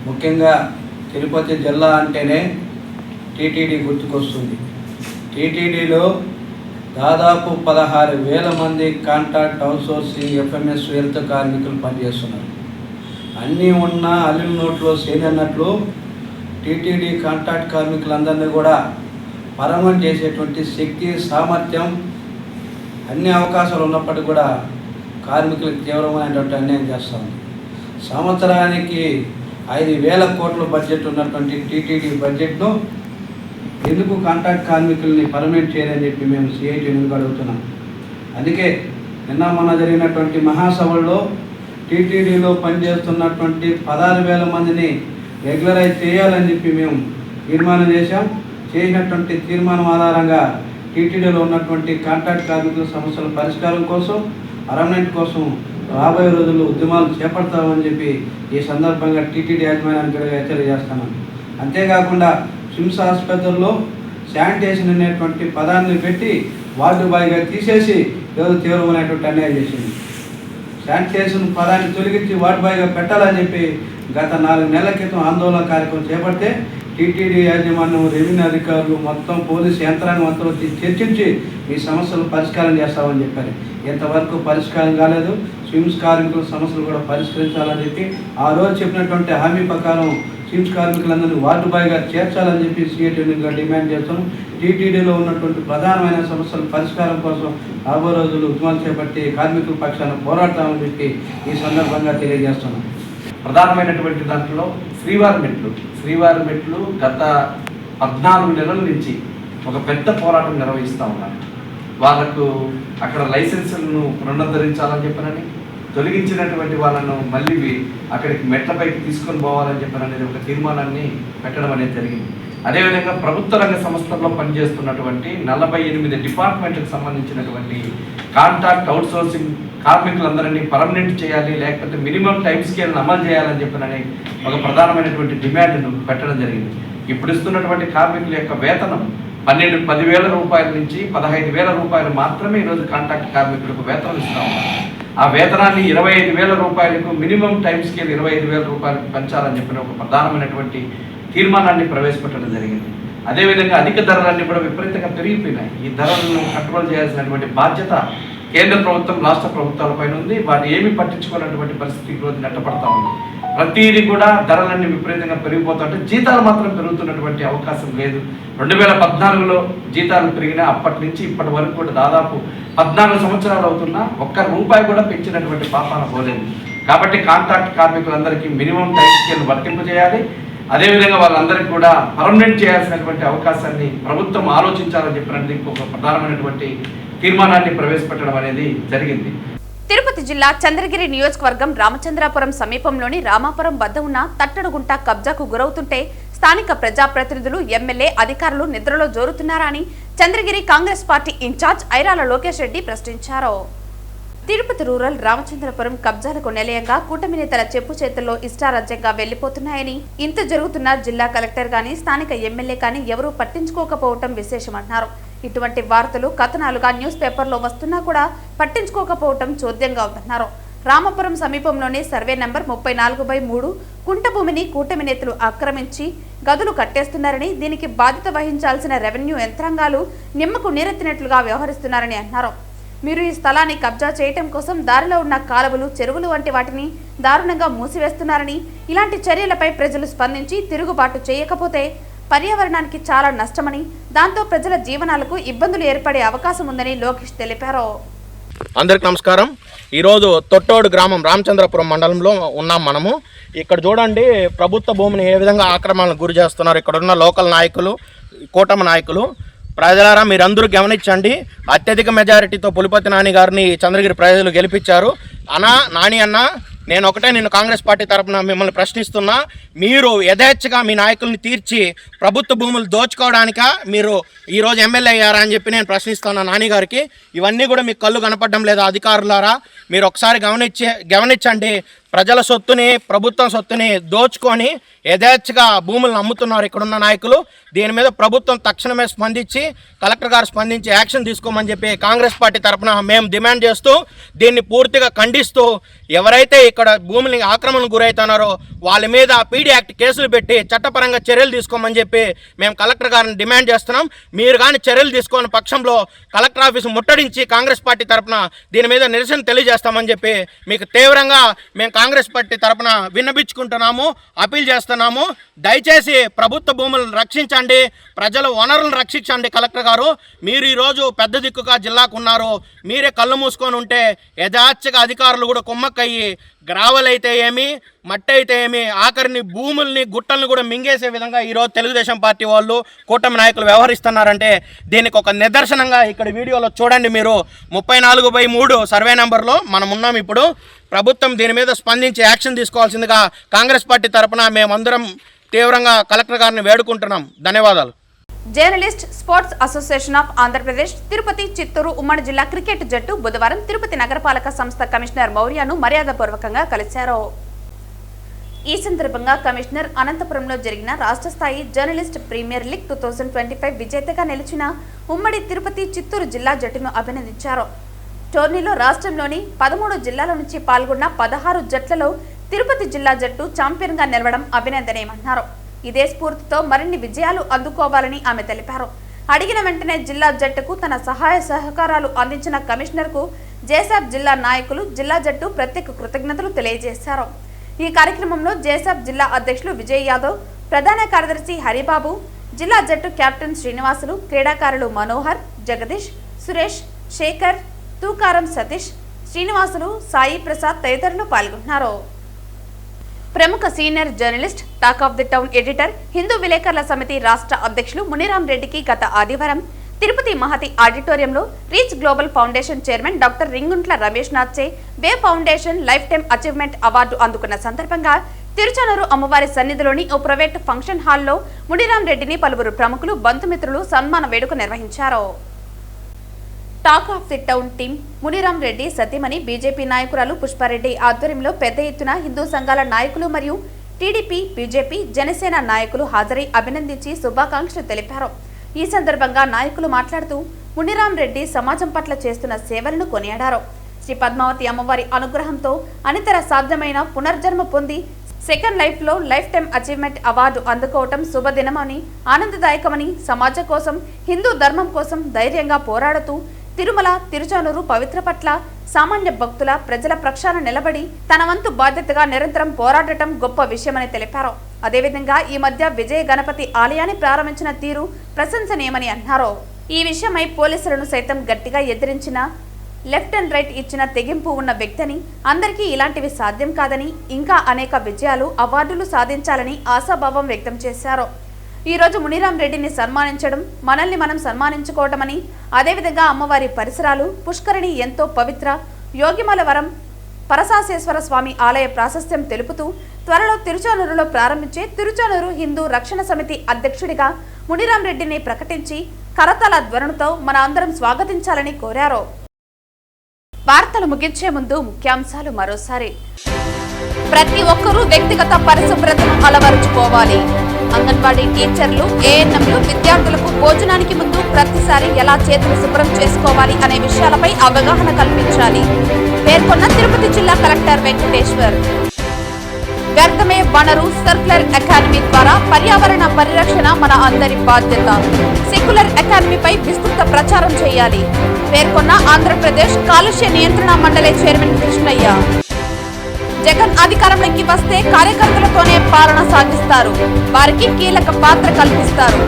ముఖ్యంగా తిరుపతి జిల్లా అంటేనే టీటీడీ గుర్తుకొస్తుంది. టీటీడీలో దాదాపు 16,000 మంది కాంట్రాక్ట్ అవుట్సోర్సింగ్ ఎఫ్ఎంఎస్ హెల్త్ కార్మికులు పనిచేస్తున్నారు. అన్నీ ఉన్న అల్లుల నోట్లో సేనన్నట్లు టీటీడీ కాంట్రాక్ట్ కార్మికులందరినీ కూడా పర్మనెంట్ చేసేటువంటి శక్తి, సామర్థ్యం, అన్ని అవకాశాలు ఉన్నప్పటికీ కూడా కార్మికులకు తీవ్రమైనటువంటి అన్యాయం చేస్తూ ఉంది. సంవత్సరానికి 5,000 కోట్ల బడ్జెట్ ఉన్నటువంటి టీటీడీ బడ్జెట్ను ఎందుకు కాంట్రాక్ట్ కార్మికుల్ని పర్మనెంట్ చేయాలని చెప్పి మేము సిఐటి ఎందుకు అడుగుతున్నాం. అందుకే నిన్న మొన్న జరిగినటువంటి మహాసభల్లో టీటీడీలో పనిచేస్తున్నటువంటి 16,000 మందిని రెగ్యులరైజ్ చేయాలని చెప్పి మేము తీర్మానం చేశాం. చేసినటువంటి తీర్మానం ఆధారంగా టీటీడీలో ఉన్నటువంటి కాంట్రాక్ట్ కార్మికుల సమస్యల పరిష్కారం కోసం, పర్మనెంట్ కోసం రాబోయే రోజుల్లో ఉద్యమాలు చేపడతామని చెప్పి ఈ సందర్భంగా టీటీడీ యాజమాన్యానికి హెచ్చరిక చేస్తున్నాం. అంతేకాకుండా స్విమ్స్ ఆసుపత్రుల్లో శానిటేషన్ అనేటువంటి పదాన్ని పెట్టి వార్డు బాయ్గా తీసేసి ఏదో తీవ్రమైనటువంటి అన్యాయం చేసింది. శానిటేషన్ పదాన్ని తొలగించి వార్డు బాయ్గా పెట్టాలని చెప్పి గత 4 నెలల క్రితం ఆందోళన కార్యక్రమం చేపడితే టీటీడీ యాజమాన్యం, రెవెన్యూ అధికారులు, మొత్తం పోలీసు యంత్రాంగం అంతా చర్చించి ఈ సమస్యలు పరిష్కారం చేస్తామని చెప్పారు. ఇంతవరకు పరిష్కారం కాలేదు. స్విమ్స్ కార్మికుల సమస్యలు కూడా పరిష్కరించాలని చెప్పి ఆ రోజు చెప్పినటువంటి హామీ ప్రకారం స్విమ్స్ కార్మికులందరినీ వార్డు బాయ్గా చేర్చాలని చెప్పి సిఐటిగా డిమాండ్ చేస్తున్నాం. టీటీడీలో ఉన్నటువంటి ప్రధానమైన సమస్యల పరిష్కారం కోసం రాబోయే రోజులు ఉద్యమాలు చేపట్టి కార్మికుల పక్షాన పోరాడతామని చెప్పి ఈ సందర్భంగా తెలియజేస్తున్నాం. ప్రధానమైనటువంటి దాంట్లో శ్రీవారి మెట్లు గత 14 నెలల నుంచి ఒక పెద్ద పోరాటం నిర్వహిస్తూ ఉన్నారు. వాళ్ళకు అక్కడ లైసెన్సులను పునరుద్ధరించాలని చెప్పనని, తొలగించినటువంటి వాళ్ళను మళ్ళీ అక్కడికి మెట్లపైకి తీసుకొని పోవాలని చెప్పననేది ఒక తీర్మానాన్ని పెట్టడం అనేది జరిగింది. అదేవిధంగా ప్రభుత్వ రంగ సంస్థల్లో పనిచేస్తున్నటువంటి 48 డిపార్ట్మెంట్కి సంబంధించినటువంటి కాంట్రాక్ట్ అవుట్సోర్సింగ్ కార్మికులందరినీ పర్మనెంట్ చేయాలి, లేకపోతే మినిమం టైం స్కేల్ని అమలు చేయాలని చెప్పినని ఒక ప్రధానమైనటువంటి డిమాండ్ను పెట్టడం జరిగింది. ఇప్పుడు ఇస్తున్నటువంటి కార్మికుల యొక్క వేతనం 10,000 రూపాయల నుంచి 15,000 రూపాయలు మాత్రమే ఈరోజు కాంట్రాక్ట్ కార్మికులకు వేతనం ఇస్తూ ఉన్నారు. ఆ వేతనాన్ని 25,000 రూపాయలకు, మినిమం టైం స్కేల్ 25,000 రూపాయలకు పెంచాలని చెప్పిన ఒక ప్రధానమైనటువంటి తీర్మానాన్ని ప్రవేశపెట్టడం జరిగింది. అదేవిధంగా అధిక ధరలన్నీ కూడా విపరీతంగా పెరిగిపోయినాయి. ఈ ధరలను కంట్రోల్ చేయాల్సినటువంటి బాధ్యత కేంద్ర ప్రభుత్వం, రాష్ట్ర ప్రభుత్వాలపైన ఉంది. వాటిని ఏమీ పట్టించుకున్నటువంటి పరిస్థితి ఈరోజు నెట్టపడతా ఉంది. ప్రతిదీ కూడా ధరలన్నీ విపరీతంగా పెరిగిపోతుంటే జీతాలు మాత్రం పెరుగుతున్నటువంటి అవకాశం లేదు. 2014లో జీతాలు పెరిగినా అప్పటి నుంచి ఇప్పటి వరకు కూడా దాదాపు 14 సంవత్సరాలు అవుతున్నా ఒక్క రూపాయి కూడా పెంచినటువంటి పాపాన పోలేదు. కాబట్టి కాంట్రాక్ట్ కార్మికులందరికీ మినిమం టైం స్కేల్ వర్తింపు చేయాలి. అదేవిధంగా వాళ్ళందరికీ కూడా పర్మనెంట్ చేయాల్సినటువంటి అవకాశాన్ని ప్రభుత్వం ఆలోచించాలని చెప్పినందుకు ఒక ప్రధానమైనటువంటి తీర్మానాన్ని ప్రవేశపెట్టడం అనేది జరిగింది. తిరుపతి జిల్లా చంద్రగిరి నియోజకవర్గం రామచంద్రాపురం సమీపంలోని రామాపురం వద్ద ఉన్న తట్టడుగుంట కబ్జాకు గురవుతుంటే స్థానిక ప్రజాప్రతినిధులు, ఎమ్మెల్యే, అధికారులు నిద్రలో జోరుతున్నారా అని చంద్రగిరి కాంగ్రెస్ పార్టీ ఇన్ఛార్జ్ ఐరాల లోకేష్ రెడ్డి ప్రశ్నించారు. తిరుపతి రూరల్ రామచంద్రపురం కబ్జాలకు నిలయంగా కూటమి నేతల చెప్పు చేతుల్లో ఇష్టారాజ్యంగా వెళ్లిపోతున్నాయని, ఇంత జరుగుతున్న జిల్లా కలెక్టర్ గాని స్థానిక ఎమ్మెల్యే కానీ ఎవరూ పట్టించుకోకపోవటం విశేషమన్నారు. ఇటువంటి వార్తలు కథనాలుగా న్యూస్ పేపర్లో వస్తున్నా కూడా పట్టించుకోకపోవటం చోద్యంగా ఉందన్నారు. రామపురం సమీపంలోని సర్వే నంబర్ 34/3 కుంట భూమిని కూటమి నేతలు ఆక్రమించి గదులు కట్టేస్తున్నారని, దీనికి బాధ్యత వహించాల్సిన రెవెన్యూ యంత్రాంగాలు నిమ్మకు నీరెత్తినట్లుగా వ్యవహరిస్తున్నారని అన్నారు. మీరు ఈ స్థలాన్ని కబ్జా చేయటం కోసం దారిలో ఉన్న కాలువలు, చెరువులు వంటి వాటిని దారుణంగా మూసివేస్తున్నారని, ఇలాంటి చర్యలపై ప్రజలు స్పందించి తిరుగుబాటు చేయకపోతే పర్యావరణానికి చాలా నష్టమని, దాంతో ప్రజల జీవనాలకు ఇబ్బందులు ఏర్పడే అవకాశం ఉందని లోకేష్ తెలిపారు. అందరికి నమస్కారం. ఈరోజు తొట్టోడు గ్రామం రామచంద్రపురం మండలంలో ఉన్నాం మనము. ఇక్కడ చూడండి ప్రభుత్వ భూమిని ఏ విధంగా ఆక్రమణకు గురి చేస్తున్నారు ఇక్కడ ఉన్న లోకల్ నాయకులు, కూటమి నాయకులు. ప్రజలారా మీరందరూ గమనించండి. అత్యధిక మెజారిటీతో పులిపతి నాని గారిని చంద్రగిరి ప్రజలు గెలిపించారు. నాని అన్న, నేను ఒకటే నిన్ను కాంగ్రెస్ పార్టీ తరఫున మిమ్మల్ని ప్రశ్నిస్తున్నా. మీరు యథేచ్ఛగా మీ నాయకుల్ని తీర్చి ప్రభుత్వ భూములు దోచుకోవడానికా మీరు ఈరోజు ఎమ్మెల్యే అయ్యారా అని చెప్పి నేను ప్రశ్నిస్తున్నా నాని గారికి. ఇవన్నీ కూడా మీకు కళ్ళు కనపడడం లేదా అధికారులారా? మీరు ఒకసారి గమనించండి. ప్రజల సొత్తుని, ప్రభుత్వం సొత్తుని దోచుకొని యథేచ్ఛగా భూములను అమ్ముతున్నారు ఇక్కడున్న నాయకులు. దీని మీద ప్రభుత్వం తక్షణమే స్పందించి, కలెక్టర్ గారు స్పందించి యాక్షన్ తీసుకోమని చెప్పి కాంగ్రెస్ పార్టీ తరఫున మేము డిమాండ్ చేస్తూ, దీన్ని పూర్తిగా ఖండిస్తూ, ఎవరైతే ఇక్కడ భూములని ఆక్రమణకు గురవుతున్నారో వాళ్ళ మీద పీడీ యాక్ట్ కేసులు పెట్టి చట్టపరంగా చర్యలు తీసుకోమని చెప్పి మేము కలెక్టర్ గారిని డిమాండ్ చేస్తున్నాం. మీరు కానీ చర్యలు తీసుకోని పక్షంలో కలెక్టర్ ఆఫీసు ముట్టడించి కాంగ్రెస్ పార్టీ తరఫున దీని మీద నిరసన తెలియజేస్తామని చెప్పి మీకు తీవ్రంగా మేము కాంగ్రెస్ పార్టీ తరఫున విన్నపించుకుంటున్నాము, అప్పీల్ చేస్తున్నాము. దయచేసి ప్రభుత్వ భూములను రక్షించండి, ప్రజల వనరులను రక్షించండి. కలెక్టర్ గారు, మీరు ఈరోజు పెద్ద దిక్కుగా జిల్లాకు ఉన్నారు. మీరే కళ్ళు మూసుకొని ఉంటే యథాచ్ఛగా అధికారులు కూడా కుమ్మక్కయ్యి గ్రావెల్ అయితే ఏమి, మట్టి అయితే ఏమి, ఆఖరిని భూముల్ని, గుట్టల్ని కూడా మింగేసే విధంగా ఈరోజు తెలుగుదేశం పార్టీ వాళ్ళు, కూటమి నాయకులు వ్యవహరిస్తున్నారంటే దీనికి ఒక నిదర్శనంగా ఇక్కడ వీడియోలో చూడండి. మీరు 34/3 సర్వే నెంబర్లో మనం ఉన్నాం. ఇప్పుడు ప్రభుత్వం దీని మీద స్పందించి యాక్షన్ తీసుకోవాల్సిందిగా కాంగ్రెస్ పార్టీ తరఫున మేమందరం తీవ్రంగా కలెక్టర్ గారిని వేడుకుంటున్నాం. ధన్యవాదాలు. Journalist sports association of Andhra Pradesh Tirupati, Chittoor ఉమ్మడి జిల్లా క్రికెట్ జట్టు బుధవారం తిరుపతి నగరపాలక సంస్థ కమిషనర్ మౌర్యను మర్యాదపూర్వకంగా కలిశారు. ఈ సందర్భంగా కమిషనర్ అనంతపురంలో జరిగిన రాష్ట్ర స్థాయి జర్నలిస్ట్ ప్రీమియర్ లీగ్ 2025 విజేతగా నిలిచిన ఉమ్మడి తిరుపతి, చిత్తూరు జిల్లా జట్టును అభినందించారు. టోర్నీలో రాష్ట్రంలోని 13 జిల్లాల నుంచి పాల్గొన్న 16 జట్లలో తిరుపతి జిల్లా జట్టు ఛాంపియన్గా నిలవడం అభినందనీయమన్నారు. ఇదే స్ఫూర్తితో మరిన్ని విజయాలు అందుకోవాలని ఆమె తెలిపారు. అడిగిన వెంటనే జిల్లా జట్టుకు తన సహాయ సహకారాలు అందించిన కమిషనర్కు జేసాబ్ జిల్లా నాయకులు, జిల్లా జట్టు ప్రత్యేక కృతజ్ఞతలు తెలియజేశారు. ఈ కార్యక్రమంలో జేసాబ్ జిల్లా అధ్యక్షులు విజయ్ యాదవ్, ప్రధాన కార్యదర్శి హరిబాబు, జిల్లా జట్టు కెప్టెన్ శ్రీనివాసులు, క్రీడాకారులు మనోహర్, జగదీష్, సురేష్, శేఖర్, తూకారం సతీష్, శ్రీనివాసులు, సాయి ప్రసాద్ తదితరులు పాల్గొన్నారు. ప్రముఖ senior journalist, talk of the town editor, Hindu విలేకరుల సమితి రాష్ట్ర అధ్యక్షులు మునిరామ్ రెడ్డికి గత ఆదివారం తిరుపతి మహతి ఆడిటోరియంలో reach global foundation chairman doctor Ringuntla Ramesh నాథ్చే way foundation life time achievement award అందుకున్న సందర్భంగా తిరుచానూరు అమ్మవారి సన్నిధిలోని ఓ ప్రైవేట్ ఫంక్షన్ హాల్లో మునిరామ్ రెడ్డిని పలువురు ప్రముఖులు, బంధుమిత్రులు సన్మాన వేడుక నిర్వహించారు. Talk of the town team Muniram Reddy సతీమణి బీజేపీ నాయకురాలు పుష్పారెడ్డి ఆధ్వర్యంలో పెద్ద ఎత్తున హిందూ సంఘాల నాయకులు మరియు టీడీపీ, బీజేపీ, జనసేన నాయకులు హాజరై అభినందించి శుభాకాంక్షలు తెలిపారు. ఈ సందర్భంగా నాయకులు మాట్లాడుతూ మునిరామ్ రెడ్డి సమాజం పట్ల చేస్తున్న సేవలను కొనియాడారు. శ్రీ పద్మావతి అమ్మవారి అనుగ్రహంతో అనితర సాధ్యమైన పునర్జన్మ పొంది సెకండ్ లైఫ్లో లైఫ్ టైమ్ అచీవ్మెంట్ అవార్డు అందుకోవటం శుభదినమని, ఆనందదాయకమని, సమాజం కోసం, హిందూ ధర్మం కోసం ధైర్యంగా పోరాడుతూ తిరుమల, తిరుచానూరు పవిత్ర పట్ల సామాన్య భక్తుల, ప్రజల ప్రక్షాళన నిలబడి తన వంతు బాధ్యతగా నిరంతరం పోరాడటం గొప్ప విషయమని తెలిపారు. అదేవిధంగా ఈ మధ్య విజయ గణపతి ఆలయాన్ని ప్రారంభించిన తీరు ప్రశంసనీయమని అన్నారు. ఈ విషయమై పోలీసులను సైతం గట్టిగా ఎదిరించిన, లెఫ్ట్ అండ్ రైట్ ఇచ్చిన తెగింపు ఉన్న వ్యక్తిని, అందరికీ ఇలాంటివి సాధ్యం కాదని, ఇంకా అనేక విజయాలు, అవార్డులు సాధించాలని ఆశాభావం వ్యక్తం చేశారు. ఈ రోజు మునిరామ్ రెడ్డిని సన్మానించడం మనల్ని మనం సన్మానించుకోవటమని, అదేవిధంగా అమ్మవారి పరిసరాలు, పుష్కరిణి ఎంతో పవిత్ర, యోగిమలవరం పరసాసేశ్వర స్వామి ఆలయ ప్రాశస్త్యం తెలుపుతూ త్వరలో తిరుచానూరులో ప్రారంభించే తిరుచానూరు హిందూ రక్షణ సమితి అధ్యక్షుడిగా మునిరామ్ రెడ్డిని ప్రకటించి కరతాళ ధ్వనులతో మన అందరం స్వాగతించాలని కోరారు. వార్తలు ముగించే ముందు ముఖ్యాంశాలు మరోసారి. ప్రతి ఒక్కరూ వ్యక్తిగత పరిశుభ్రతను అలవరుచుకోవాలి. అంగన్వాడీ టీచర్లు, ఏఎన్ఎంలు విద్యార్థులకు భోజనానికి ముందు ప్రతిసారి ఎలా చేతులు శుభ్రం చేసుకోవాలి అనే విషయాలపై అవగాహన కల్పించాలి. పేర్కొన్న తిరుపతి జిల్లా కలెక్టర్ వెంకటేశ్వర్. వ్యర్థమే వనరు సర్క్యులర్ అకాడమీ ద్వారా పర్యావరణ పరిరక్షణ మన అందరి బాధ్యత. సెక్యులర్ అకాడమీపై విస్తృత ప్రచారం చేయాలి. పేర్కొన్న ఆంధ్రప్రదేశ్ కాలుష్య నియంత్రణ మండలి చైర్మన్ కృష్ణయ్య. జగన్ అధికారంలోకి వస్తే కార్యకర్తలతోనే పాలన సాగిస్తారు. వారికి కీలక పాత్ర కల్పిస్తారు.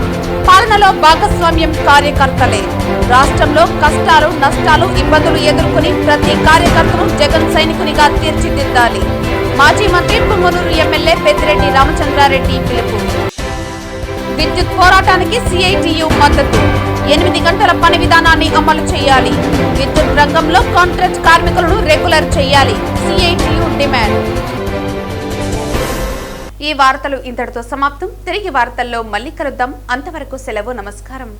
పాలనలో భాగస్వామ్యం కార్యకర్తలే. రాష్ట్రంలో కష్టాలు, నష్టాలు, ఇబ్బందులు ఎదుర్కొని ప్రతి కార్యకర్తను జగన్ సైనికునిగా తీర్చిదిద్దాలి. మాజీ మంత్రి పుంగనూరు ఎమ్మెల్యే పెద్దిరెడ్డి రామచంద్రారెడ్డి పిలుపు. విద్యుత్ పోరాటానికి సిఐటియు మద్దతు. 8 గంటల పని విధానాన్ని అమలు చేయాలి. విద్యుత్ రంగంలో కాంట్రాక్ట్ కార్మికులను రెగ్యులర్ చేయాలి. CITU demand. ఈ వార్తలు ఇంతటితో సమాప్తం. తిరిగి వార్తల్లో మళ్ళీ కలుద్దాం. అంతవరకు సెలవు. నమస్కారం.